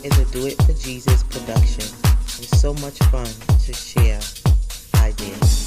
is a Do It for Jesus production. It's so much fun to share ideas.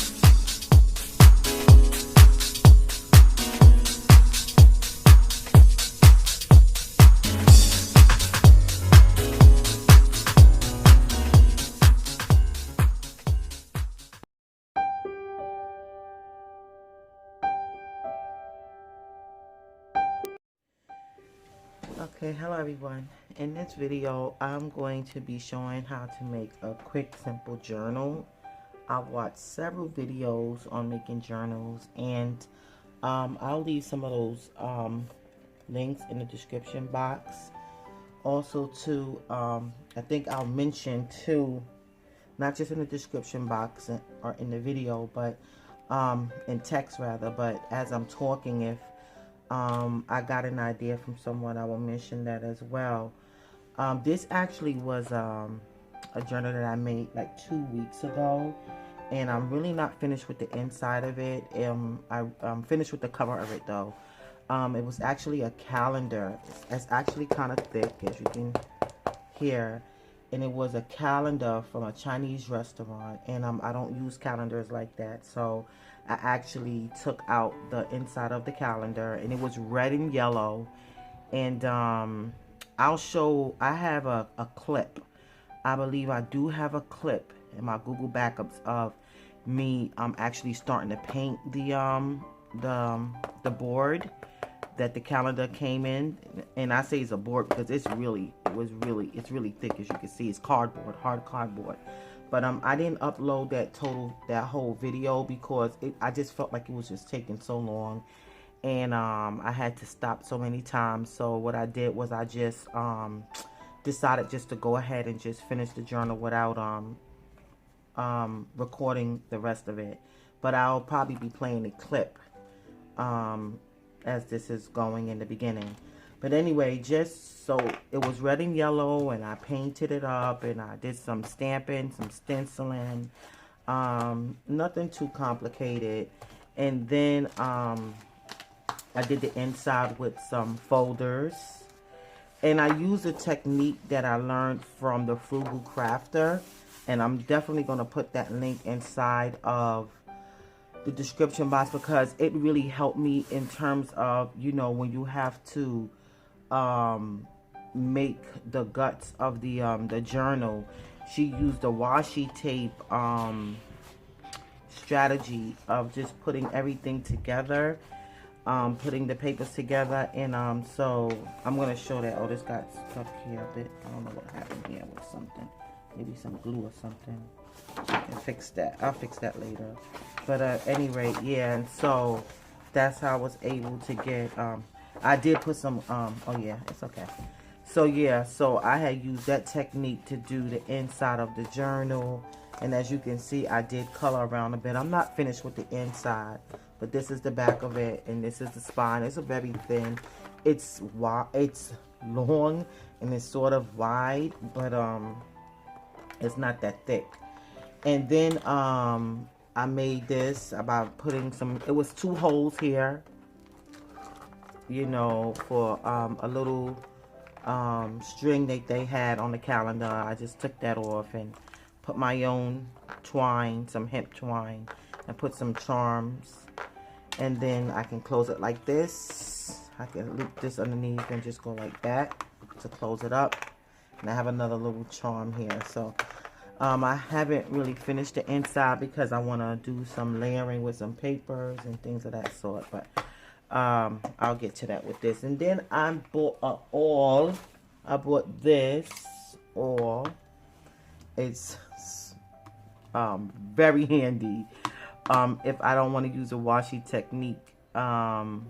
Okay, hello everyone. In this video, I'm going to be showing how to make a quick, simple journal. I've watched several videos on making journals, and I'll leave some of those links in the description box. Also, too, I think I'll mention too, not just in the description box or in the video, but in text rather. But as I'm talking, if I got an idea from someone, I will mention that as well. This actually was a journal that I made like 2 weeks ago, and I'm really not finished with the inside of it. I'm finished with the cover of it though. It was actually a calendar. It's actually kind of thick, as you can hear, and it was a calendar from a Chinese restaurant, and I don't use calendars like that, so I actually took out the inside of the calendar, and it was red and yellow. And I'll show, I have a clip. I believe I do have a clip in my Google backups of me actually starting to paint the board that the calendar came in. And I say it's a board because it's really thick, as you can see. It's cardboard, hard cardboard. But I didn't upload that whole video because I just felt like it was just taking so long, and I had to stop so many times. So what I did was I just decided just to go ahead and just finish the journal without recording the rest of it. But I'll probably be playing a clip as this is going in the beginning. But anyway, just so it was red and yellow, and I painted it up, and I did some stamping, some stenciling, nothing too complicated. And then I did the inside with some folders, and I used a technique that I learned from the Frugal Crafter, and I'm definitely going to put that link inside of the description box because it really helped me in terms of, you know, when you have to make the guts of the journal. She used the washi tape strategy of just putting everything together, putting the papers together. And so I'm gonna show that. Oh, this got stuck here a bit. I don't know what happened here with something, maybe some glue or something. I can fix that. I'll fix that later. But at any rate, yeah, and so that's how I was able to get I did put some, oh yeah, it's okay. So yeah, so I had used that technique to do the inside of the journal. And as you can see, I did color around a bit. I'm not finished with the inside, but this is the back of it, and this is the spine. It's a very thin, it's wide, it's long, and it's sort of wide, but it's not that thick. And then I made this about putting some, it was 2 holes here, you know, for a little string that they had on the calendar. I just took that off and put my own twine, some hemp twine, and put some charms. And then I can close it like this. I can loop this underneath and just go like that to close it up. And I have another little charm here. So I haven't really finished the inside because I want to do some layering with some papers and things of that sort. But I'll get to that with this. And then I bought a awl. I bought this awl. It's very handy if I don't want to use a washi technique, the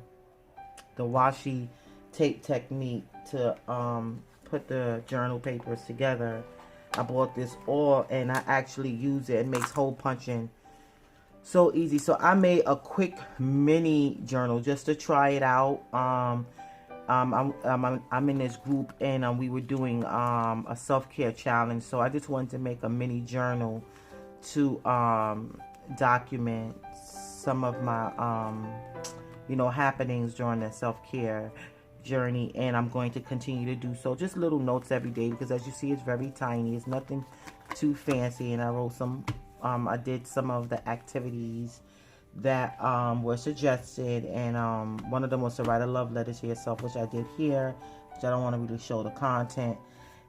washi tape technique to put the journal papers together. I bought this awl, and I actually use it. It makes hole punching so easy. So I made a quick mini journal just to try it out. I'm in this group, and we were doing a self-care challenge. So I just wanted to make a mini journal to document some of my you know, happenings during the self-care journey, and I'm going to continue to do so. Just little notes every day, because as you see, it's very tiny. It's nothing too fancy. And I wrote some, I did some of the activities that were suggested, and one of them was to write a love letter to yourself, which I did here, which I don't want to really show the content.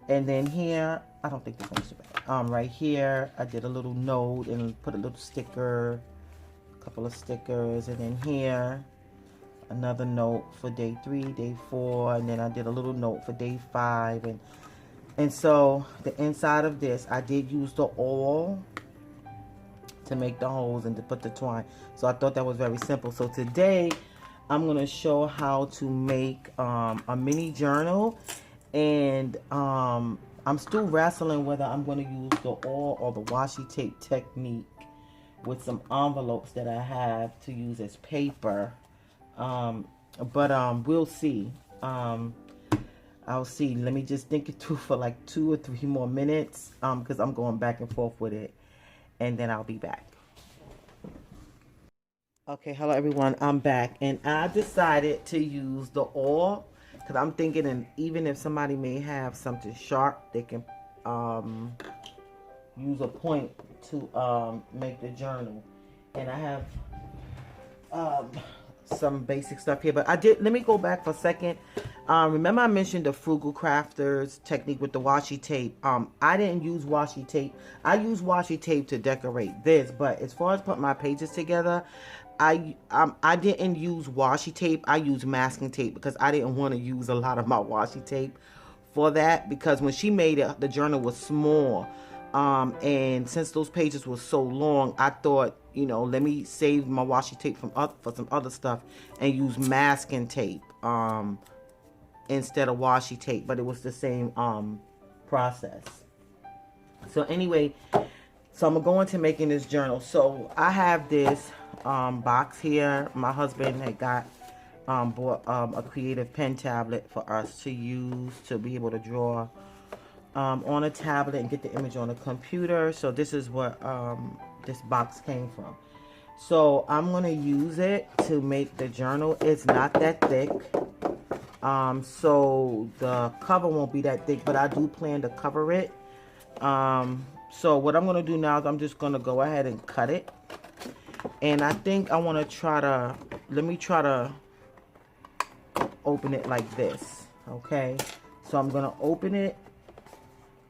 And then here, I don't think this one's too bad. Right here, I did a little note and put a little sticker, a couple of stickers, and then here, another note for day 3, day 4, and then I did a little note for day 5, and so the inside of this, I did use the awl to make the holes and to put the twine. So I thought that was very simple. So today, I'm going to show how to make a mini journal, and I'm still wrestling whether I'm going to use the awl or the washi tape technique with some envelopes that I have to use as paper. But we'll see. I'll see. Let me just think it through for like 2 or 3 more minutes, because I'm going back and forth with it, and then I'll be back. Okay, hello everyone, I'm back, and I decided to use the awl because I'm thinking, and even if somebody may have something sharp, they can use a point to make the journal. And I have some basic stuff here, but let me go back for a second. Remember I mentioned the Frugal Crafters technique with the washi tape. I didn't use washi tape. I use washi tape to decorate this, but as far as putting my pages together, I didn't use washi tape. I used masking tape because I didn't want to use a lot of my washi tape for that, because when she made it, the journal was small. And since those pages were so long, I thought, you know, let me save my washi tape for some other stuff and use masking tape instead of washi tape, but it was the same process. So anyway, so I'm going to making this journal. So I have this box here. My husband had bought a creative pen tablet for us to use to be able to draw on a tablet and get the image on a computer. So this is what this box came from. So I'm going to use it to make the journal. It's not that thick. So the cover won't be that thick, but I do plan to cover it. So what I'm going to do now is I'm just going to go ahead and cut it. And I think I want to try to, let me try to open it like this. Okay. So I'm going to open it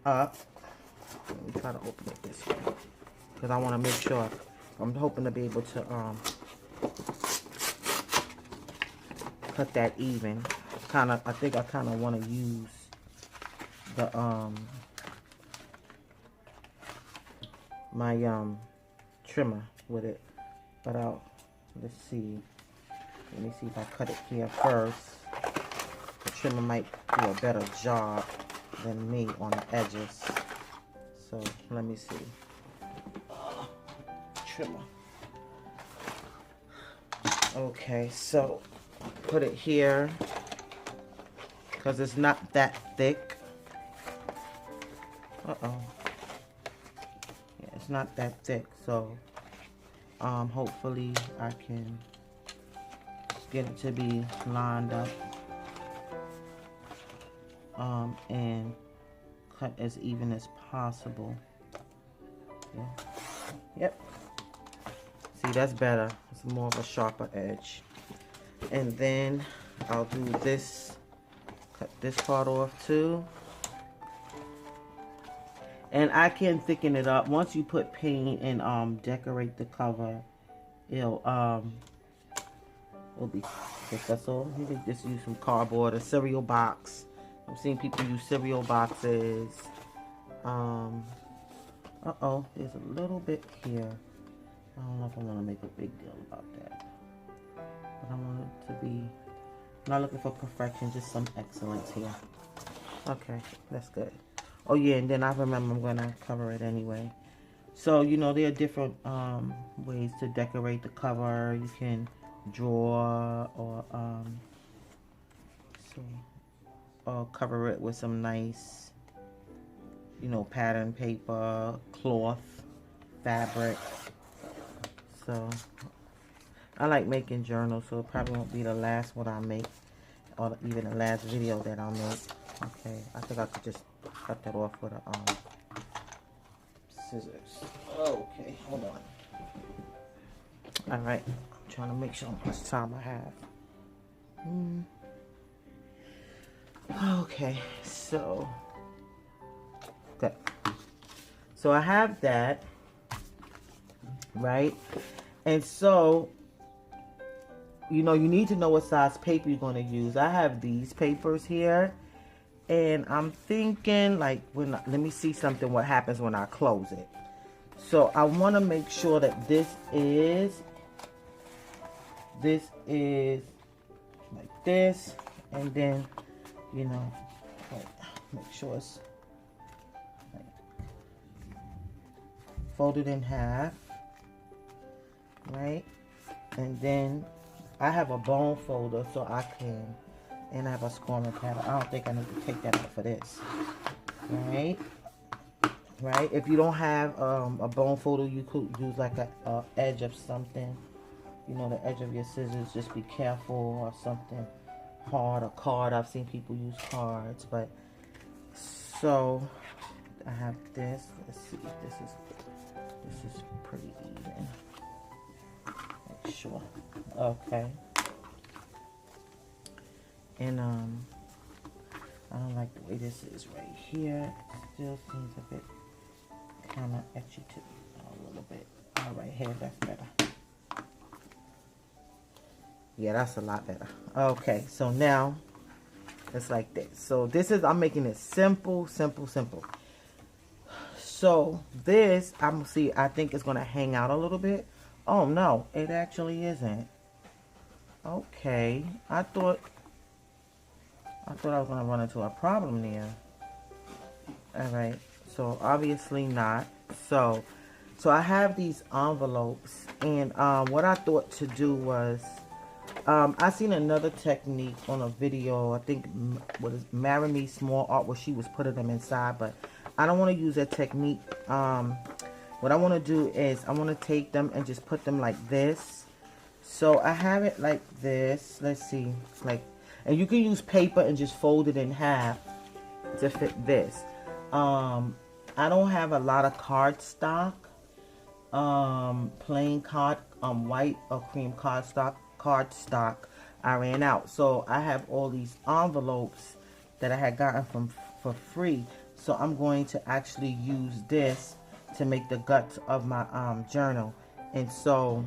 up. Let me try to open it this way, because I want to make sure. I'm hoping to be able to cut that even. I think I kind of want to use the my trimmer with it, but let's see. Let me see if I cut it here first. The trimmer might do a better job than me on the edges. So let me see. Trimmer. Okay, so put it here because it's not that thick. Yeah, it's not that thick, so hopefully I can get it to be lined up and cut as even as possible. Yeah. Yep. See, that's better. It's more of a sharper edge. And then I'll do this, cut this part off too. And I can thicken it up. Once you put paint and decorate the cover, it'll be thicker. So you can just use some cardboard, a cereal box. I've seen people use cereal boxes. There's a little bit here. I don't know if I want to make a big deal about that. But I want it to be, I'm not looking for perfection, just some excellence here. Okay, that's good. Oh yeah, and then I remember I'm going to cover it anyway. So, you know, there are different ways to decorate the cover. You can draw or cover it with some nice, you know, pattern paper, cloth, fabric. So I like making journals, so it probably won't be the last one I make. or even the last video that I made. Okay, I think I could just cut that off with a scissors. Okay, hold on. All right, I'm trying to make sure how much time I have. Okay, so good. So I have that, right? And so, you know, you need to know what size paper you're going to use. I have these papers here, and I'm thinking, like, let me see something, what happens when I close it. So I want to make sure that this is like this, and then, you know, like, make sure it's like folded in half, right? And then I have a bone folder, so I can, and I have a scoring pad. I don't think I need to take that out for this, right? Right? If you don't have a bone folder, you could use like a edge of something, you know, the edge of your scissors. Just be careful, or something hard, a card. I've seen people use cards, but so I have this. Let's see if this is pretty even. Make sure. Okay. And I don't like the way this is right here. It still seems a bit kind of etchy to a little bit. All right, here, that's better. Yeah, that's a lot better. Okay, so now it's like this. So this is, I'm making it simple, simple, simple. So this, I think it's gonna hang out a little bit. Oh no, it actually isn't. Okay, I thought I was gonna run into a problem there. All right, so obviously not. So I have these envelopes, and what I thought to do was, I seen another technique on a video. I think what is Marry Me Small Art, where she was putting them inside, but I don't want to use that technique. What I want to do is I want to take them and just put them like this. So I have it like this. Let's see, like, and you can use paper and just fold it in half to fit this. I don't have a lot of cardstock, plain white or cream cardstock. I ran out, so I have all these envelopes that I had gotten for free. So I'm going to actually use this to make the guts of my journal. And so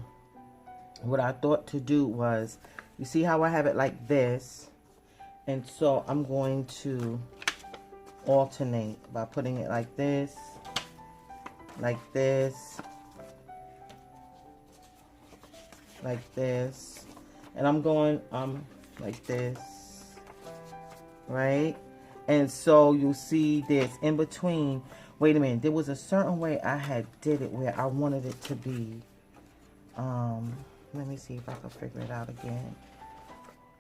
what I thought to do was, you see how I have it like this, and so I'm going to alternate by putting it like this, like this, like this, and I'm going like this, right? And so you see this in between. Wait a minute, there was a certain way I had did it where I wanted it to be. Let me see if I can figure it out again.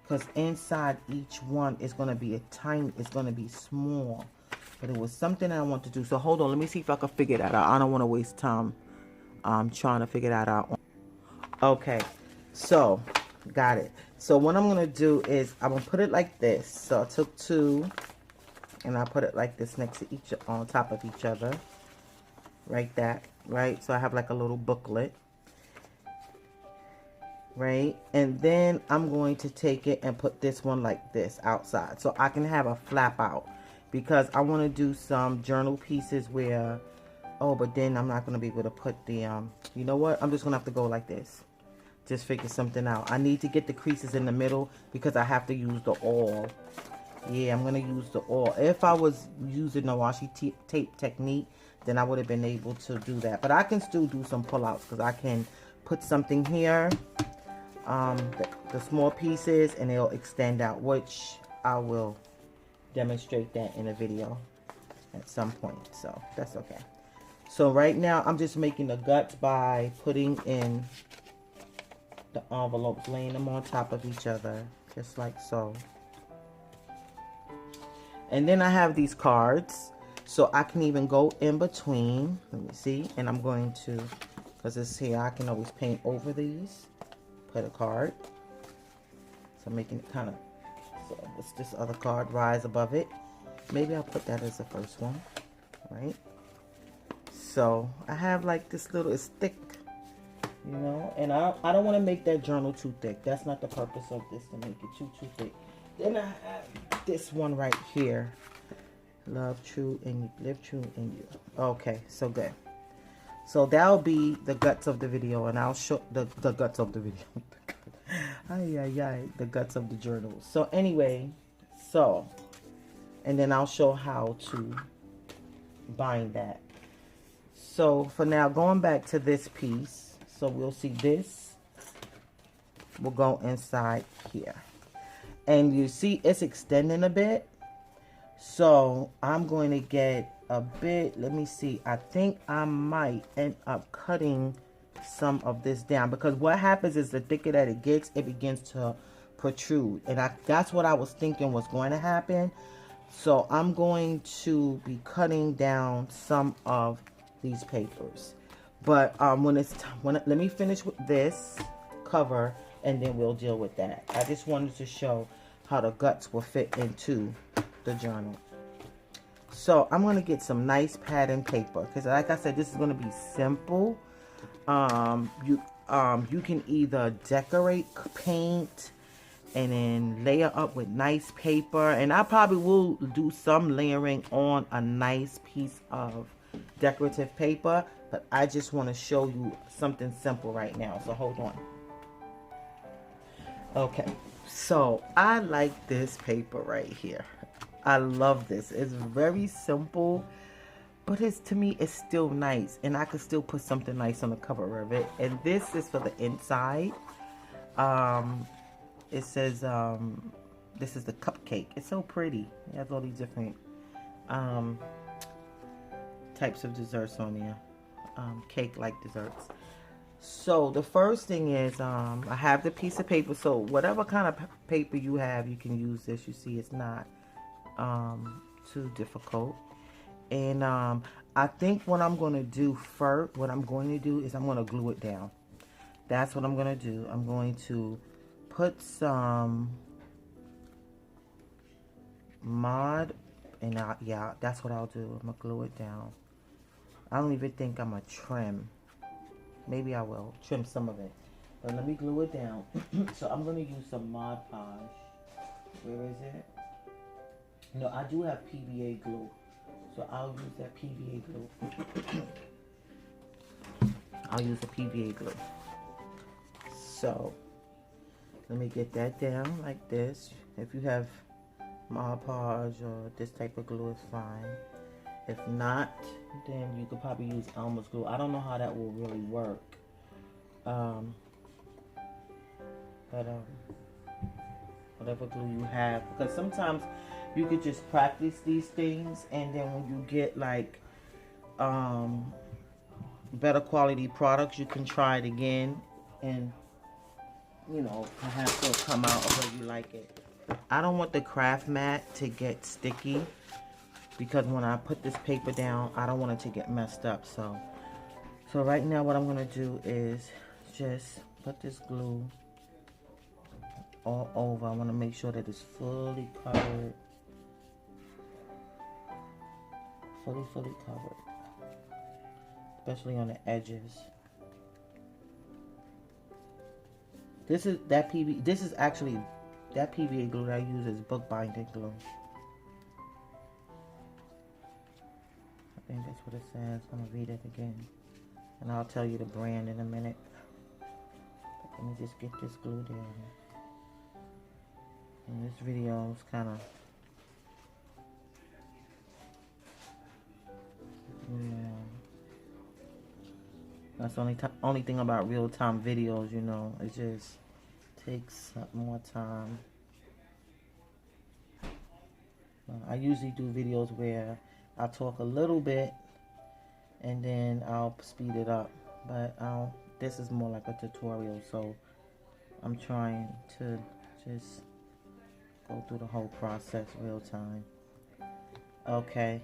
Because inside each one is going to be it's going to be small. But it was something I want to do. So hold on, let me see if I can figure that out. I don't want to waste time trying to figure that out. Okay, so got it. So what I'm going to do is I'm going to put it like this. So I took two and I put it like this next to each, on top of each other. Right, that, right? So I have like a little booklet. Right, and then I'm going to take it and put this one like this outside, so I can have a flap out, because I want to do some journal pieces where, oh, but then I'm not going to be able to put the you know what, I'm just gonna have to go like this. Just figure something out. I need to get the creases in the middle because I have to use the awl. Yeah, I'm gonna use the awl. If I was using the washi tape technique, then I would have been able to do that, but I can still do some pull-outs because I can put something here, the small pieces, and they'll extend out, which I will demonstrate that in a video at some point, so that's okay. So right now I'm just making the guts by putting in the envelopes, laying them on top of each other, just like so. And then I have these cards, so I can even go in between. Let me see, and I'm going to, because it's here, I can always paint over these. Put a card. So I'm making it kind of So what's this other card? Rise above it. Maybe I'll put that as the first one, right? So I have like this little, it's thick, you know, and I don't want to make that journal too thick. That's not the purpose of this, to make it too thick. Then I have this one right here. Love true and live true in you. Okay, so good. So that'll be the guts of the video, and I'll show the guts of the video. The guts of the journal. So anyway, so, and then I'll show how to bind that. So for now, going back to this piece, so we'll see this will go inside here. And you see it's extending a bit. So I'm going to get a bit, let me see, I think I might end up cutting some of this down, because what happens is the thicker that it gets, it begins to protrude. And that's what I was thinking was going to happen. So I'm going to be cutting down some of these papers. But let me finish with this cover, and then we'll deal with that. I just wanted to show how the guts will fit into the journal. So I'm going to get some nice pattern paper, because like I said, this is going to be simple. You can either decorate, paint, and then layer up with nice paper. And I probably will do some layering on a nice piece of decorative paper, but I just want to show you something simple right now. So hold on. Okay, so I like this paper right here. I love this. It's very simple, but to me it's still nice, and I could still put something nice on the cover of it. And this is for the inside. It says this is the cupcake. It's so pretty. It has all these different types of desserts on there, cake like desserts. So the first thing is I have the piece of paper. So whatever kind of paper you have, you can use this. You see, it's not too difficult. And I think what I'm going to do first, is I'm going to glue it down. That's what I'm going to do. I'm going to put some Mod, and yeah, that's what I'll do. I'm going to glue it down. I don't even think I'm going to trim. Maybe I will trim some of it. But let me glue it down. So I'm going to use some Mod Podge. Where is it? No, I do have PVA glue. So I'll use that PVA glue. I'll use the PVA glue. So let me get that down like this. If you have Mod Podge or this type of glue, is fine. If not, then you could probably use Elmer's glue. I don't know how that will really work. Whatever glue you have, because sometimes you could just practice these things, and then when you get like better quality products, you can try it again, and you know, perhaps it'll come out the way you like it. I don't want the craft mat to get sticky, because when I put this paper down, I don't want it to get messed up. So right now what I'm going to do is just put this glue all over. I want to make sure that it's fully covered. Fully covered. Especially on the edges. This is actually that PVA glue that I use is bookbinding glue. I think that's what it says. I'm going to read it again. And I'll tell you the brand in a minute. Let me just get this glue down. And this video is kind of... yeah. That's the only thing about real-time videos, you know. It just takes more time. I usually do videos where I'll talk a little bit and then I'll speed it up, but this is more like a tutorial, so I'm trying to just go through the whole process real time. Okay,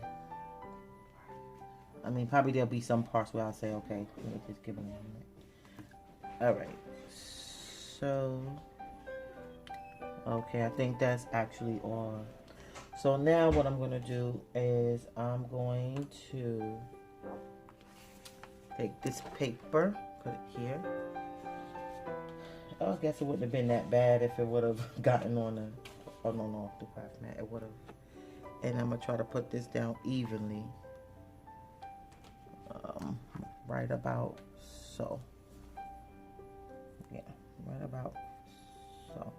I mean, probably there'll be some parts where I'll say, okay, let me just give it a minute. Alright, so Okay, I think that's actually all. So now what I'm going to do is I'm going to take this paper, put it here. Oh, I guess it wouldn't have been that bad if it would have gotten on the, oh no, off the craft mat. It would have. And I'm going to try to put this down evenly. Right about so. Yeah, right about so.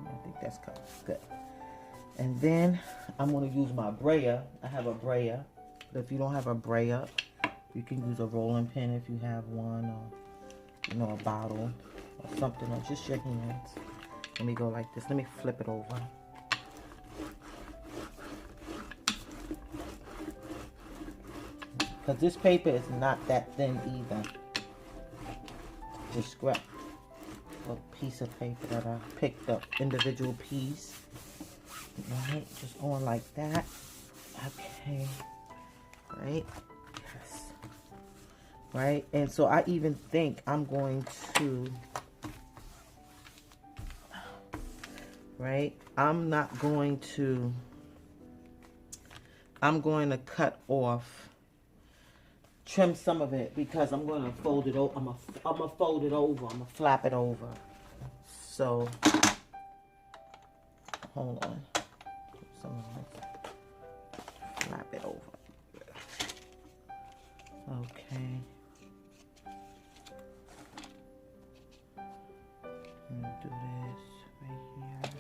I think that's good. And then I'm going to use my brayer. I have a brayer. But if you don't have a brayer, you can use a rolling pin if you have one, or you know, a bottle or something, or just your hands. Let me go like this. Let me flip it over. Because this paper is not that thin either. Just scrap a piece of paper that I picked up, individual piece. Right, just going like that. Okay. Right. Yes. Right, and so I even think I'm going to, right, I'm going to cut off, trim some of it, because I'm going to fold it over. I'm gonna fold it over. I'm gonna flap it over. So hold on. Flap it over. Okay. I'm gonna do this right here.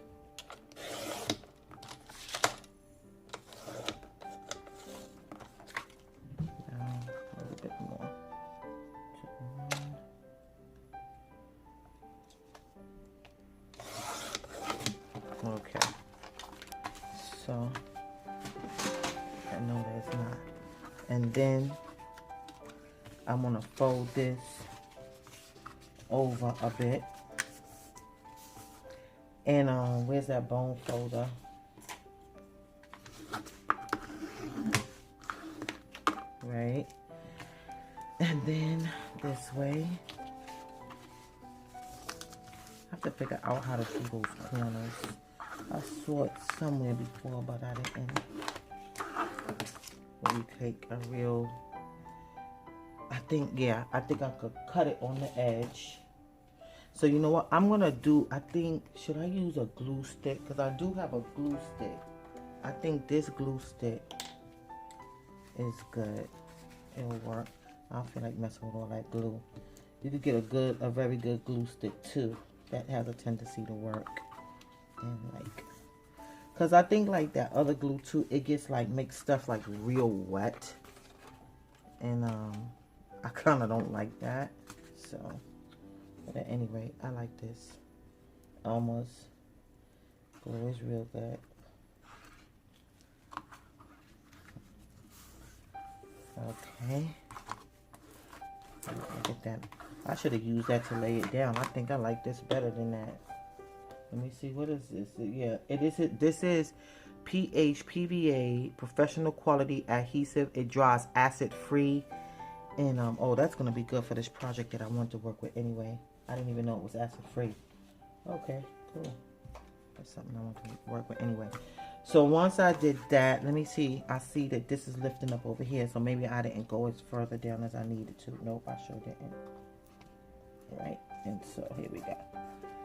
Now a little bit more. Okay. So I know that's not. And then I'm gonna fold this over a bit. And where's that bone folder? Right. And then this way. I have to figure out how to do those corners. I saw it somewhere before, but I didn't. Where you take a real, I think I could cut it on the edge. So you know what I'm gonna do? I think, should I use a glue stick? Because I do have a glue stick. I think this glue stick is good. It'll work. I don't feel like messing with all that glue. You could get a very good glue stick too. That has a tendency to work. And like, because I think like that other glue too, it gets like, makes stuff like real wet. And I kind of don't like that. So, but at any rate, I like this. Elmer's glue is real good. Okay. Look at that. I should have used that to lay it down. I think I like this better than that. Let me see, what is this? Yeah, this is PHPVA, professional quality adhesive. It dries acid free. And oh, that's gonna be good for this project that I want to work with anyway. I didn't even know it was acid free. Okay, cool. That's something I want to work with anyway. So once I did that, let me see. I see that this is lifting up over here, so maybe I didn't go as further down as I needed to. Nope, I sure didn't. Right, and so here we go.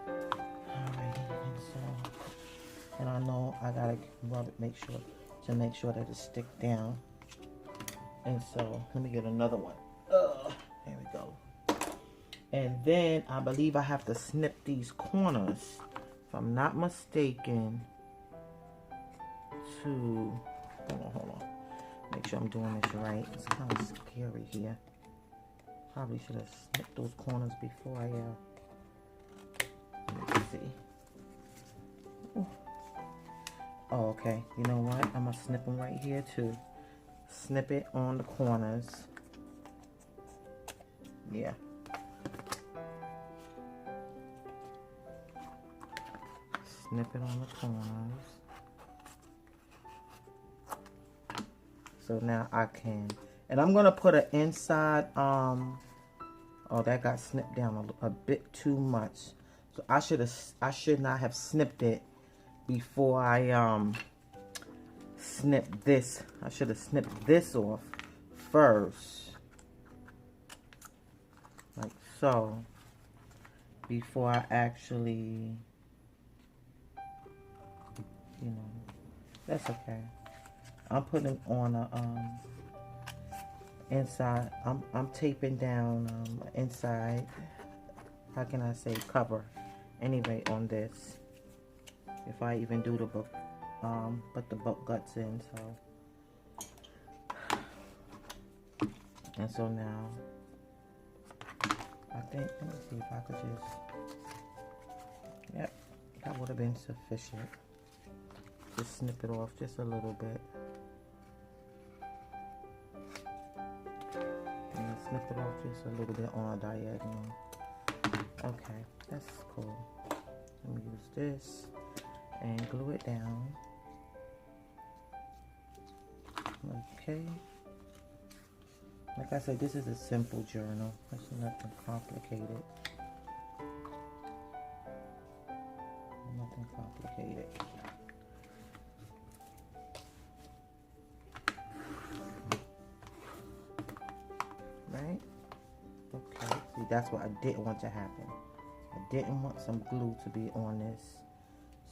Alrighty, and so, and I know I gotta rub it, make sure that it stick down. And so let me get another one. There we go. And then I believe I have to snip these corners, if I'm not mistaken. Hold on. Make sure I'm doing this right. It's kind of scary here. Probably should have snipped those corners before I let me see. Ooh. Oh, okay. You know what? I'm gonna snip them right here too. Snip it on the corners. Yeah. Snip it on the corners. So now I can, and I'm gonna put an inside, oh, that got snipped down a bit too much. So I should not have snipped it before I snipped this. I should have snipped this off first, like so, before I actually, you know, that's okay. I'm putting on a inside. I'm taping down inside. How can I say cover? Anyway, on this, if I even do the book, put the book guts in. So, and so now, I think, let me see if I could just, yep, that would have been sufficient. Just snip it off just a little bit. And snip it off just a little bit on a diagonal. Okay, that's cool. Let me use this and glue it down. Okay. Like I said, this is a simple journal. It's nothing complicated. Nothing complicated. Right? Okay. See, that's what I didn't want to happen. I didn't want some glue to be on this.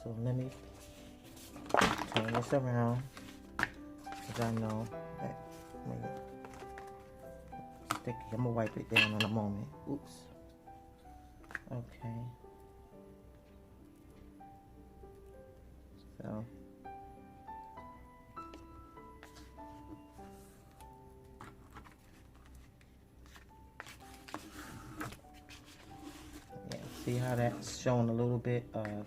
So let me turn this around, because I know that made it sticky. I'm gonna wipe it down in a moment. Oops. Okay. So yeah, see how that's showing a little bit of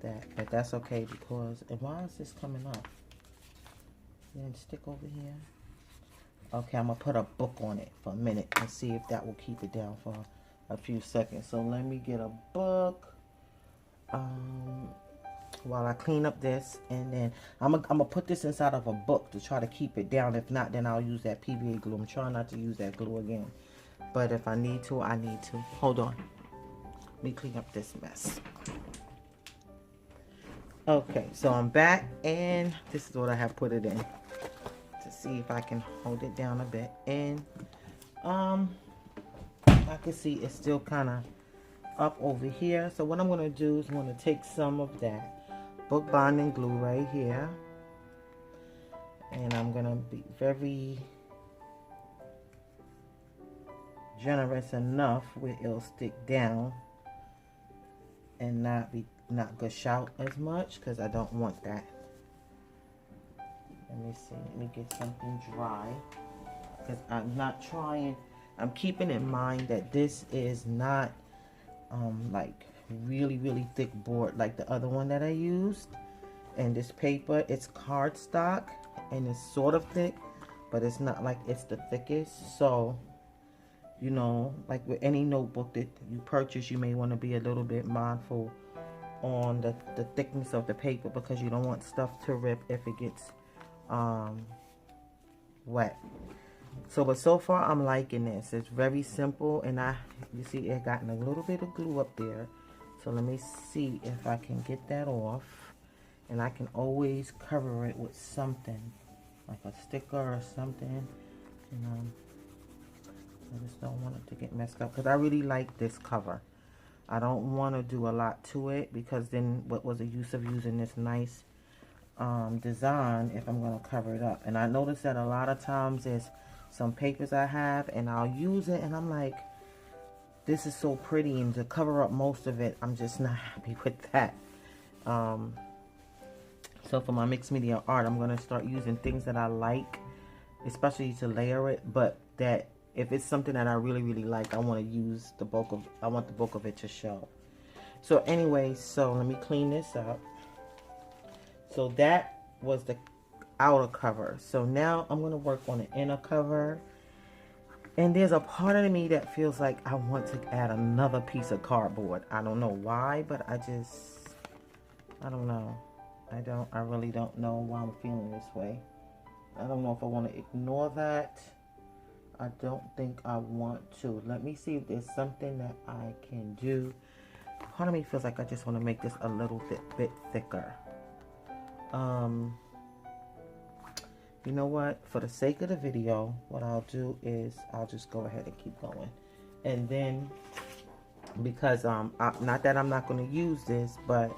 that, but that's okay because, and why is this coming up? Then stick over here. Okay, I'm gonna put a book on it for a minute and see if that will keep it down for a few seconds. So let me get a book while I clean up this, and then I'm gonna put this inside of a book to try to keep it down. If not, then I'll use that PVA glue. I'm trying not to use that glue again, but if I need to, I need to. Hold on, let me clean up this mess. Okay, so I'm back, and this is what I have put it in to see if I can hold it down a bit. And I can see it's still kind of up over here. So what I'm going to do is I'm going to take some of that book bonding glue right here, and I'm going to be very generous enough where it'll stick down and not gush out as much, because I don't want that. Let me see, let me get something dry, because I'm not trying, I'm keeping in mind that this is not like really thick board like the other one that I used. And this paper, it's cardstock and it's sort of thick, but it's not like it's the thickest. So, you know, like with any notebook that you purchase, you may want to be a little bit mindful on the thickness of the paper, because you don't want stuff to rip if it gets wet. So, but so far I'm liking this. It's very simple, and you see it gotten a little bit of glue up there. So let me see if I can get that off, and I can always cover it with something like a sticker or something. I just don't want it to get messed up, because I really like this cover. I don't want to do a lot to it, because then what was the use of using this nice design if I'm going to cover it up? And I noticed that a lot of times there's some papers I have, and I'll use it, and I'm like, this is so pretty, and to cover up most of it, I'm just not happy with that. So for my mixed media art, I'm going to start using things that I like, especially to layer it, but that if it's something that I really like, I want to use the bulk of, I want the bulk of it to show. So anyway, so let me clean this up. So that was the outer cover. So now I'm going to work on the inner cover. And there's a part of me that feels like I want to add another piece of cardboard. I don't know why, but I don't know. I really don't know why I'm feeling this way. I don't know if I want to ignore that. I don't think I want to. Let me see if there's something that I can do part of me feels like I just want to make this a little bit thicker. You know what? For the sake of the video, what I'll do is I'll just go ahead and keep going. And then, because not that I'm not going to use this, but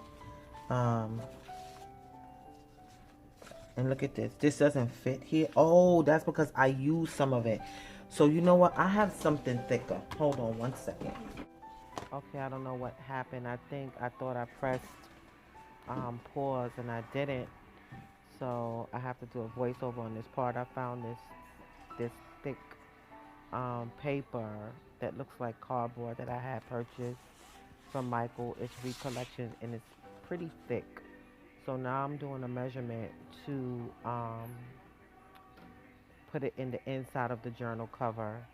and look at this. This doesn't fit here. Oh, that's because I used some of it. So you know what? I have something thicker. Hold on one second. Okay, I don't know what happened. I thought I pressed pause and I didn't. So I have to do a voiceover on this part. I found this thick paper that looks like cardboard that I had purchased from Michael. It's Recollections and it's pretty thick. So now I'm doing a measurement to put it in the inside of the journal cover.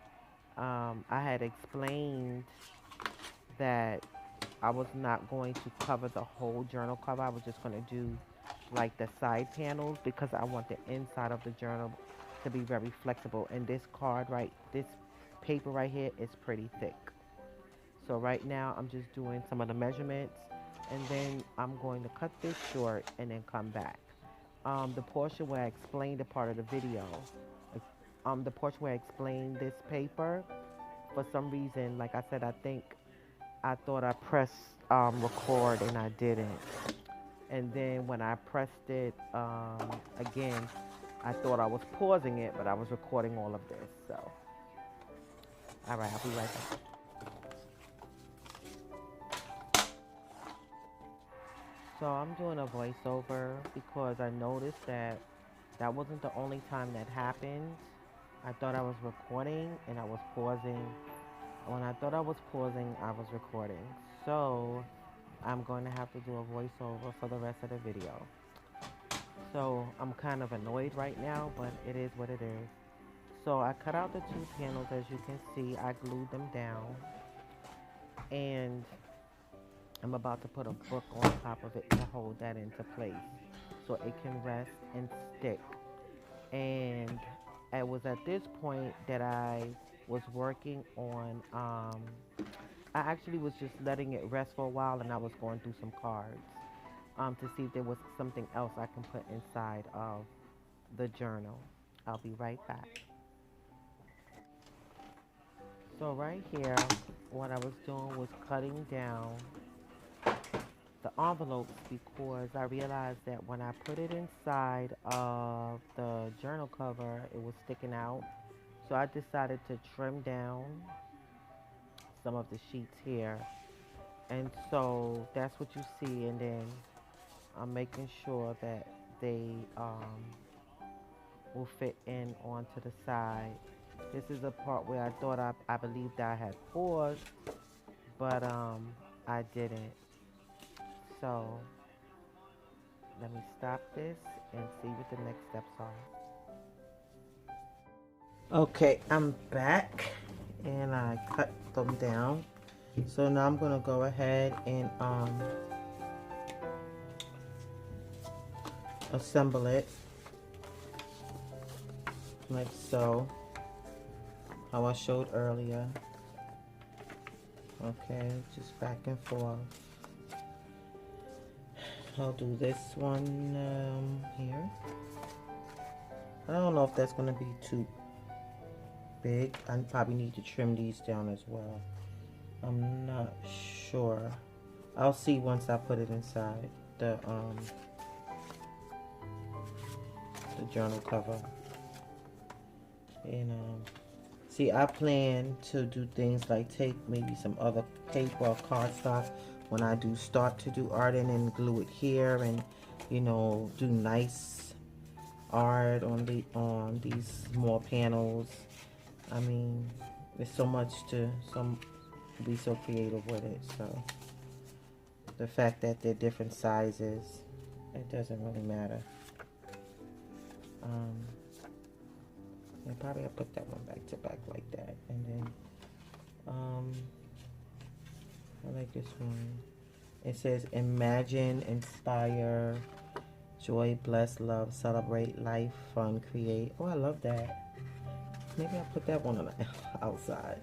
I had explained that I was not going to cover the whole journal cover. I was just going to do like the side panels because I want the inside of the journal to be very flexible. And this this paper right here is pretty thick. So right now I'm just doing some of the measurements and then I'm going to cut this short and then come back. The portion where I explained the part of the video, the portion where I explained this paper, for some reason, like I said, I thought I pressed record and I didn't. And then when I pressed it again, I thought I was pausing it, but I was recording all of this. So, all right, I'll be right back. So I'm doing a voiceover because I noticed that wasn't the only time that happened. I thought I was recording and I was pausing. When I thought I was pausing, I was recording. So I'm going to have to do a voiceover for the rest of the video. So I'm kind of annoyed right now, but it is what it is. So I cut out the two panels, as you can see. I glued them down. And I'm about to put a book on top of it to hold that into place so it can rest and stick. And it was at this point that I was working on, I actually was just letting it rest for a while and I was going through some cards to see if there was something else I can put inside of the journal. I'll be right back. So right here, what I was doing was cutting down the envelopes because I realized that when I put it inside of the journal cover, it was sticking out. So I decided to trim down some of the sheets here. And so that's what you see. And then I'm making sure that they will fit in onto the side. This is a part where I thought I believed I had paused, but I didn't. So let me stop this and see what the next steps are. Okay, I'm back and I cut them down. So now I'm gonna go ahead and assemble it like so, how I showed earlier. Okay, just back and forth. I'll do this one here. I don't know if that's going to be too big. I probably need to trim these down as well. I'm not sure. I'll see once I put it inside the journal cover. And see, I plan to do things like take maybe some other paper or cardstock when I do start to do art and then glue it here and, you know, do nice art on these small panels. I mean, there's so much to be so creative with it. So the fact that they're different sizes, it doesn't really matter. And probably I'll put that one back to back like that. And then I like this one. It says imagine, inspire, joy, bless, love, celebrate, life, fun, create. Oh, I love that. Maybe I'll put that one on the outside.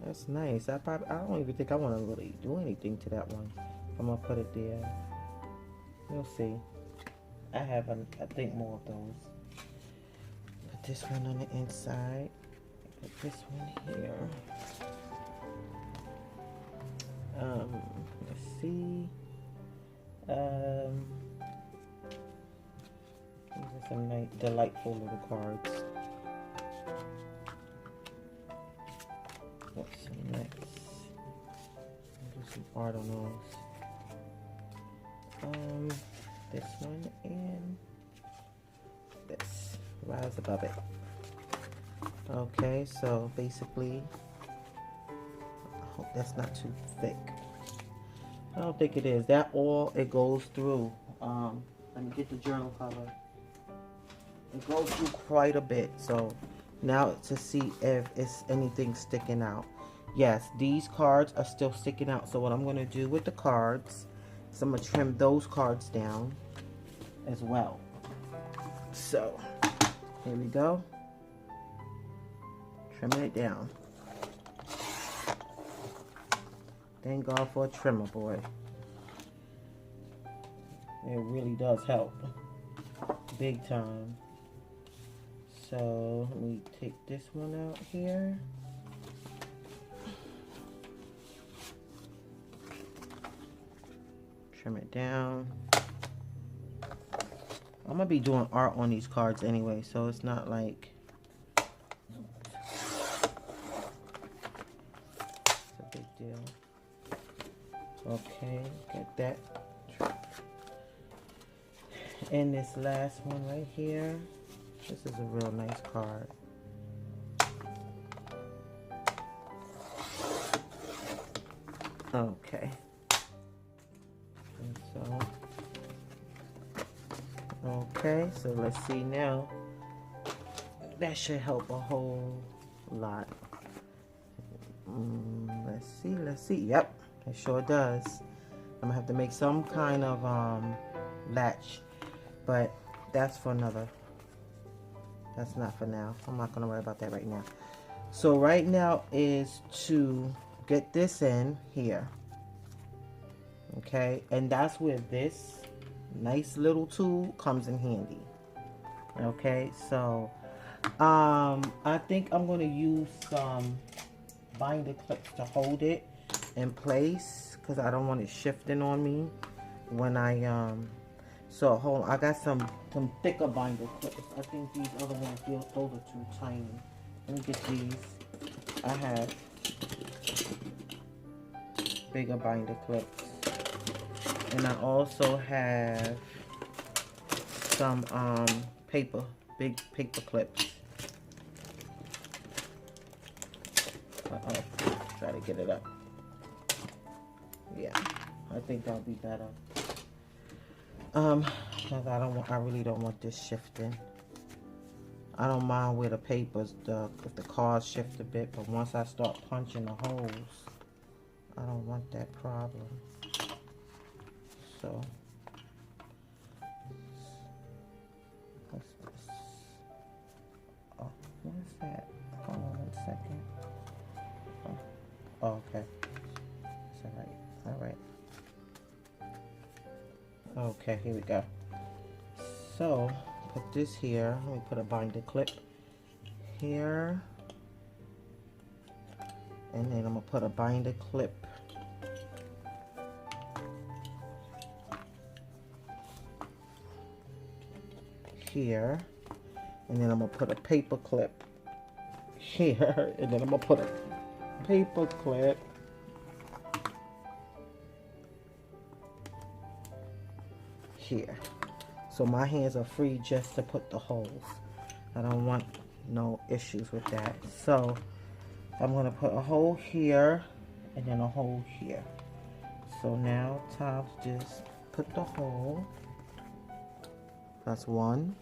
That's nice. I don't even think I want to really do anything to that one. I'm gonna put it there. We'll see. I have I think more of those. Put this one on the inside. Put this one here. Let's see. These are some nice, delightful little cards. What's next? Do some art on those. This one and this. Rise above it. Okay, so basically, I hope that's not too thick. I don't think it is. That all it goes through. Let me get the journal cover. It goes through quite a bit. So now to see if it's anything sticking out. Yes, these cards are still sticking out. So what I'm going to do with the cards is I'm going to trim those cards down as well. So here we go. Trimming it down. Thank God for a trimmer, boy. It really does help. Big time. So let me take this one out here. Trim it down. I'm gonna be doing art on these cards anyway, so it's not like it's a big deal. Okay, got that. And this last one right here. This is a real nice card. Okay. And so, okay, so let's see now. That should help a whole lot. Let's see. Yep, it sure does. I'm gonna have to make some kind of latch, but that's for another. That's not for now. I'm not gonna worry about that right now. So right now is to get this in here. Okay, and that's where this nice little tool comes in handy. Okay, so I think I'm gonna use some binder clips to hold it in place because I don't want it shifting on me when I so hold on, I got some thicker binder clips. I think these other ones, those are too tiny. Let me get these. I have bigger binder clips. And I also have some big paper clips. Try to get it up. Yeah, I think that'll be better. Because I really don't want this shifting. I don't mind where the papers, if the cards shift a bit, but once I start punching the holes, I don't want that problem. So, what's this? Oh, what is that? Hold on 1 second. Oh, okay. It's alright. Okay, here we go. So, put this here. Let me put a binder clip here. And then I'm going to put a binder clip here. And then I'm going to put a paper clip here. And then I'm going to put a paper clip here. So my hands are free just to put the holes. I don't want no issues with that. So I'm going to put a hole here and then a hole here. So now time to just put the hole. That's one.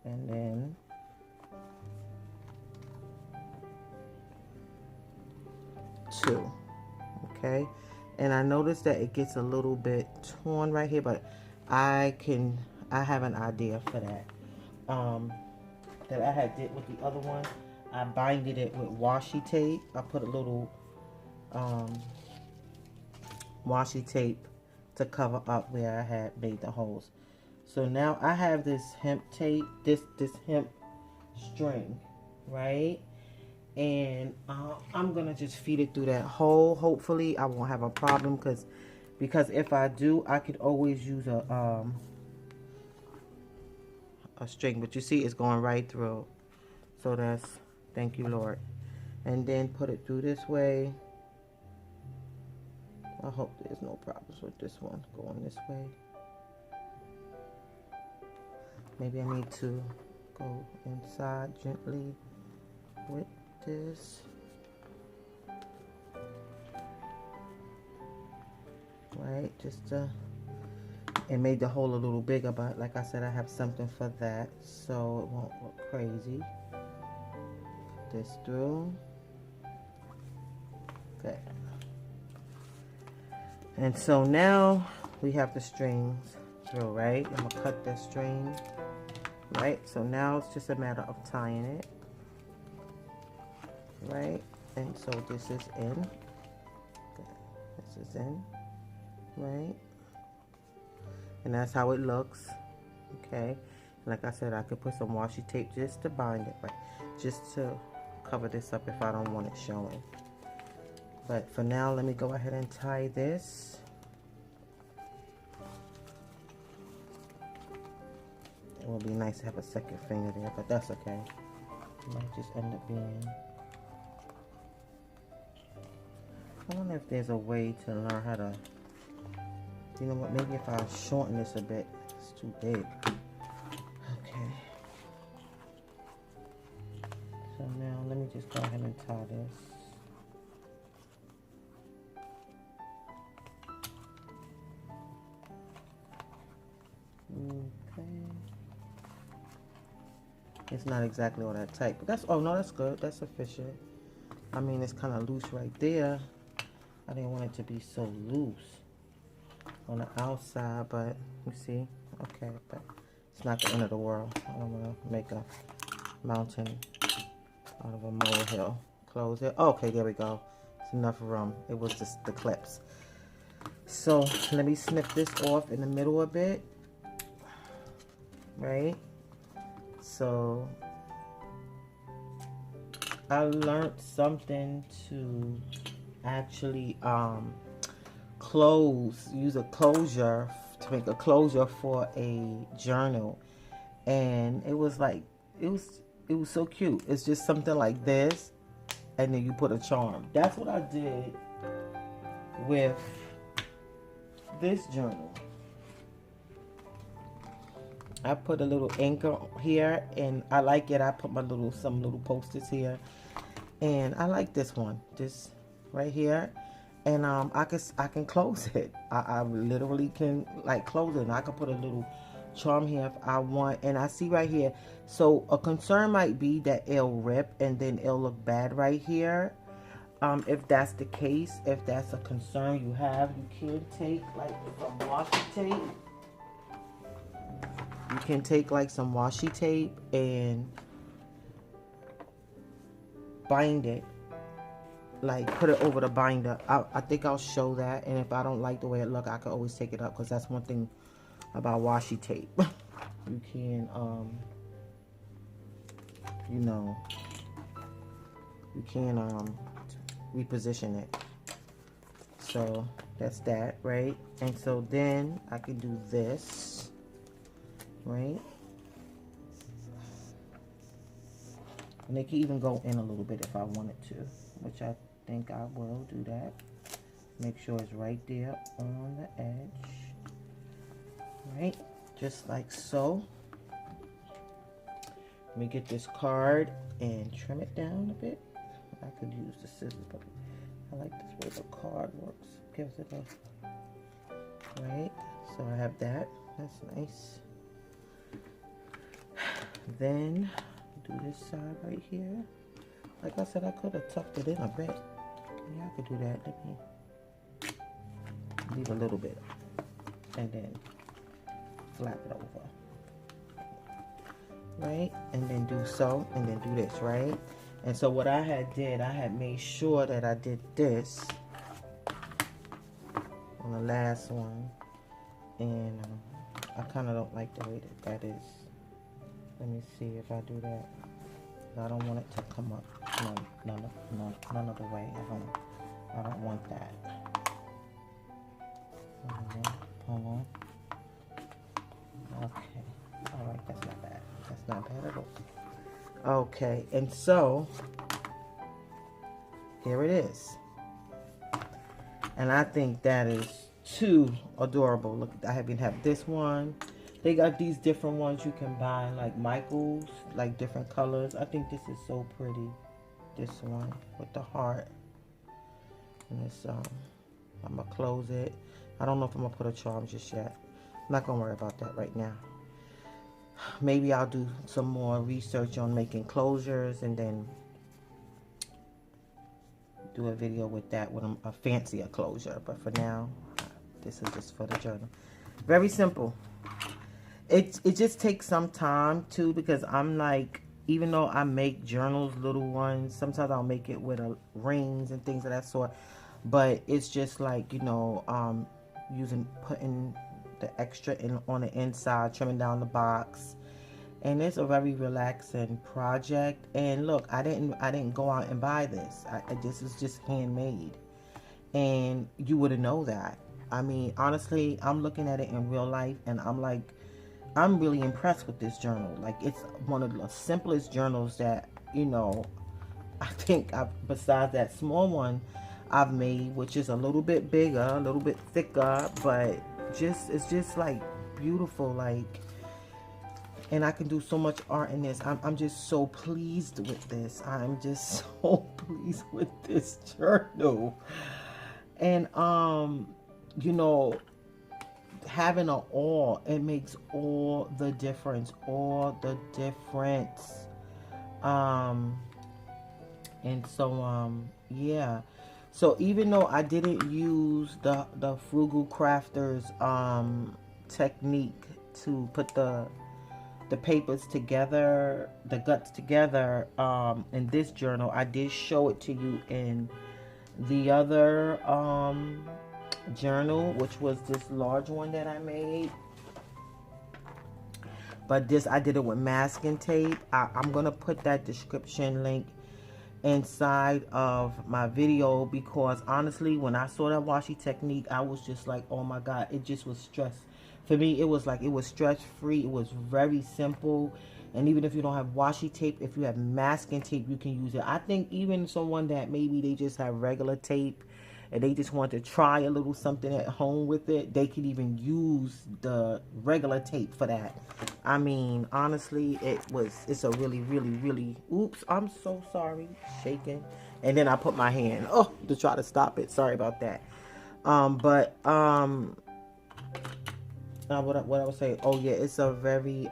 And then two. Okay. And I noticed that it gets a little bit torn right here, but I have an idea for that. That I had did with the other one. I binded it with washi tape. I put a little washi tape to cover up where I had made the holes. So now I have this hemp tape, this hemp string, right? And I'm gonna just feed it through that hole. Hopefully I won't have a problem, because if I do, I could always use a string, but you see it's going right through. So that's, thank you Lord. And then put it through this way. I hope there's no problems with this one going this way. Maybe I need to go inside gently with this. Right, just to, it made the hole a little bigger, but like I said, I have something for that so it won't look crazy. Put this through. Okay. And so now we have the strings through, right? I'm gonna cut this string, right? So now it's just a matter of tying it, right? And so this is in. Okay. This is in, right? And that's how it looks. Okay. Like I said, I could put some washi tape just to bind it, but just to cover this up if I don't want it showing. But for now, let me go ahead and tie this. It would be nice to have a second finger there, but that's okay. It might just end up being. I wonder if there's a way to learn how to, you know what, maybe if I shorten this a bit. It's too big. Okay. So now let me just go ahead and tie this. Okay. It's not exactly all that tight, but that's, oh no, that's good. That's sufficient. I mean, it's kind of loose right there. I didn't want it to be so loose on the outside, but you see, okay, but it's not the end of the world. I don't want to make a mountain out of a molehill. Close it. Okay, there we go. It's enough room. It was just the clips. So let me snip this off in the middle a bit, right? So I learned something to actually use a closure to make a closure for a journal, and it was like it was so cute. It's just something like this, and then you put a charm. That's what I did with this journal. I put a little anchor here, and I like it. I put some little posters here, and I like this one, just right here. And I can close it. I literally can like close it. And I can put a little charm here if I want. And I see right here. So a concern might be that it'll rip and then it'll look bad right here. If that's the case, if that's a concern you have, you can take like some washi tape. You can take like some washi tape and bind it. Like put it over the binder. I think I'll show that, and if I don't like the way it looks, I can always take it up, because that's one thing about washi tape. You can you know, you can reposition it. So that's that, right? And so then I can do this, right? And they can even go in a little bit if I wanted to, which I think I will do that. Make sure it's right there on the edge, right? Just like so. Let me get this card and trim it down a bit. I could use the scissors, but I like this way the card works. Gives it a, right? So I have that. That's nice. Then do this side right here. Like I said, I could have tucked it in a bit. Yeah, I could do that. Let me leave a little bit and then flap it over, right? And then do so, and then do this, right? And so what I had made sure that I did this on the last one. And I kind of don't like the way that is. Let me see if I do that. I don't want it to come up none of the way. I don't want that. Hold on. Okay. All right, that's not bad. That's not bad at all. Okay, and so here it is. And I think that is too adorable. Look, I even have this one. They got these different ones you can buy, like Michael's, like different colors. I think this is so pretty. This one with the heart. And it's I'm gonna close it. I don't know if I'm gonna put a charm just yet. I'm not gonna worry about that right now. Maybe I'll do some more research on making closures and then do a video with that with a fancier closure. But for now, this is just for the journal. Very simple. It just takes some time too, because I'm like, even though I make journals, little ones, sometimes I'll make it with rings and things of that sort. But it's just like, you know, putting the extra in on the inside, trimming down the box. And it's a very relaxing project. And look, I didn't go out and buy this. This is just handmade. And you wouldn't know that. I mean, honestly, I'm looking at it in real life and I'm like, I'm really impressed with this journal. Like, it's one of the simplest journals that, you know, I think besides that small one I've made, which is a little bit bigger, a little bit thicker, but it's just like beautiful, like, and I can do so much art in this. I'm just so pleased with this. I'm just so pleased with this journal. And you know, having an awl, it makes all the difference. And so yeah. So even though I didn't use the Frugal Crafters technique to put the papers together, the guts together in this journal, I did show it to you in the other journal, which was this large one that I made. But this, I did it with masking tape. I'm gonna put that description link inside of my video, because honestly, when I saw that washi technique, I was just like, oh my god, it just was stress. For me, it was like, it was stress free. It was very simple. And even if you don't have washi tape, if you have masking tape, you can use it. I think even someone that maybe they just have regular tape and they just want to try a little something at home with it, they could even use the regular tape for that. I mean, honestly, it's a really, really, really, oops, I'm so sorry, shaking. And then I put my hand, to try to stop it. Sorry about that. What I would say, oh yeah, it's a very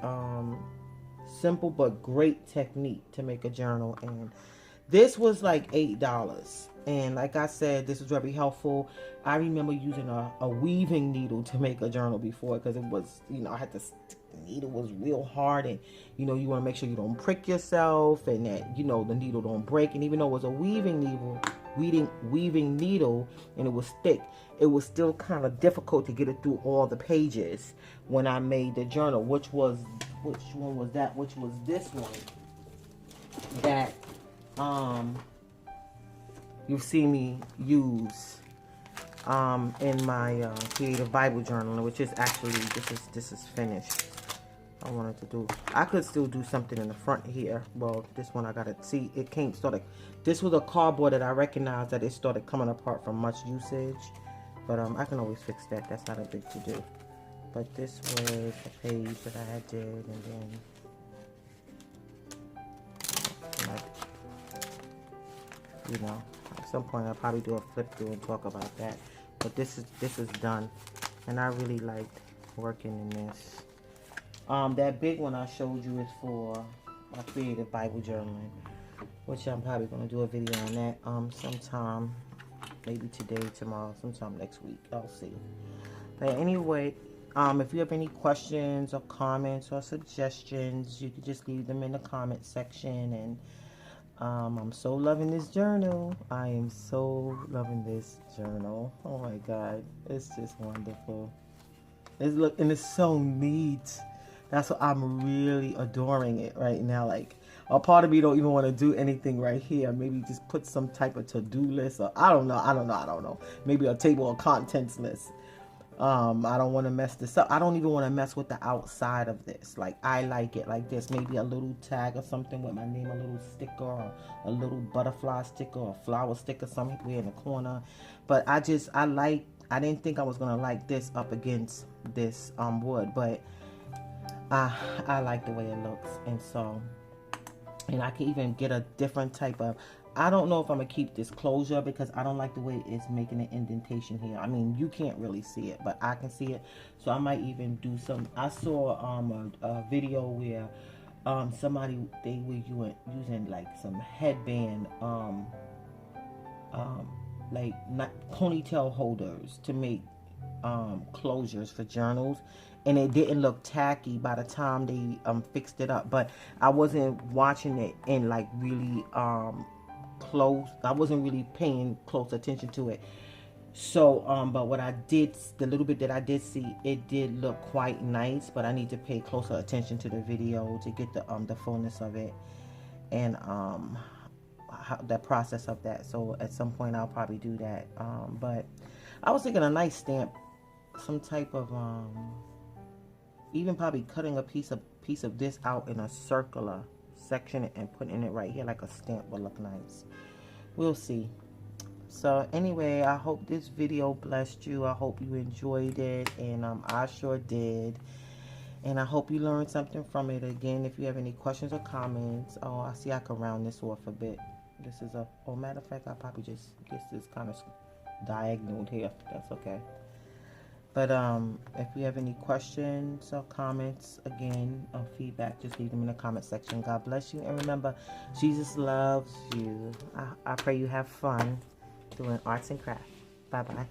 simple but great technique to make a journal. And this was like $8. And like I said, this was very helpful. I remember using a weaving needle to make a journal before, because it was, you know, I had to stick, the needle was real hard, and you know, you want to make sure you don't prick yourself and that, you know, the needle don't break. And even though it was a weaving needle and it was thick, it was still kind of difficult to get it through all the pages when I made the journal, which was this one that you see me use in my creative Bible journal, which is actually, this is finished. I wanted to do, I could still do something in the front here. Well, this one I gotta see, it came started, this was a cardboard that I recognized that it started coming apart from much usage, but I can always fix that. That's not a big to do. But this was a page that I had did, and then you know, at some point I'll probably do a flip through and talk about that. But this is done, and I really liked working in this. That big one I showed you is for my creative Bible journaling, which I'm probably going to do a video on that sometime, maybe today, tomorrow, sometime next week. I'll see. But anyway, if you have any questions or comments or suggestions, you can just leave them in the comment section, and I'm so loving this journal. I am so loving this journal. Oh my God, it's just wonderful. And it's so neat. That's what I'm really adoring it right now. Like, a part of me don't even want to do anything right here. Maybe just put some type of to-do list, or I don't know. Maybe a table of contents list. I don't want to mess this up. I don't even want to mess with the outside of this. Like, I like it like this. Maybe a little tag or something with my name, a little sticker, or a little butterfly sticker, or a flower sticker somewhere in the corner. But I didn't think I was gonna like this up against this wood, but I like the way it looks. And so, and I can even get a different type of, I don't know if I'm gonna keep this closure because I don't like the way it's making an indentation here. I mean, you can't really see it, but I can see it. So I might even do some, I saw a video where somebody, they were using like some headband like not ponytail holders to make closures for journals, and it didn't look tacky by the time they fixed it up. But I wasn't watching it and like really close. I wasn't really paying close attention to it. So but what I did, the little bit that I did see, it did look quite nice, but I need to pay closer attention to the video to get the fullness of it, and the process of that. So at some point I'll probably do that. But I was thinking a nice stamp, some type of even probably cutting a piece of this out in a circular section and putting it right here like a stamp would look nice. We'll see. So anyway, I hope this video blessed you. I hope you enjoyed it, and I sure did. And I hope you learned something from it. Again, if you have any questions or comments, oh, I see I can round this off a bit. This is a, oh, matter of fact, I probably just get this kind of diagonal here. That's okay. But if you have any questions or comments, again, or feedback, just leave them in the comment section. God bless you. And remember, Jesus loves you. I pray you have fun doing arts and crafts. Bye-bye.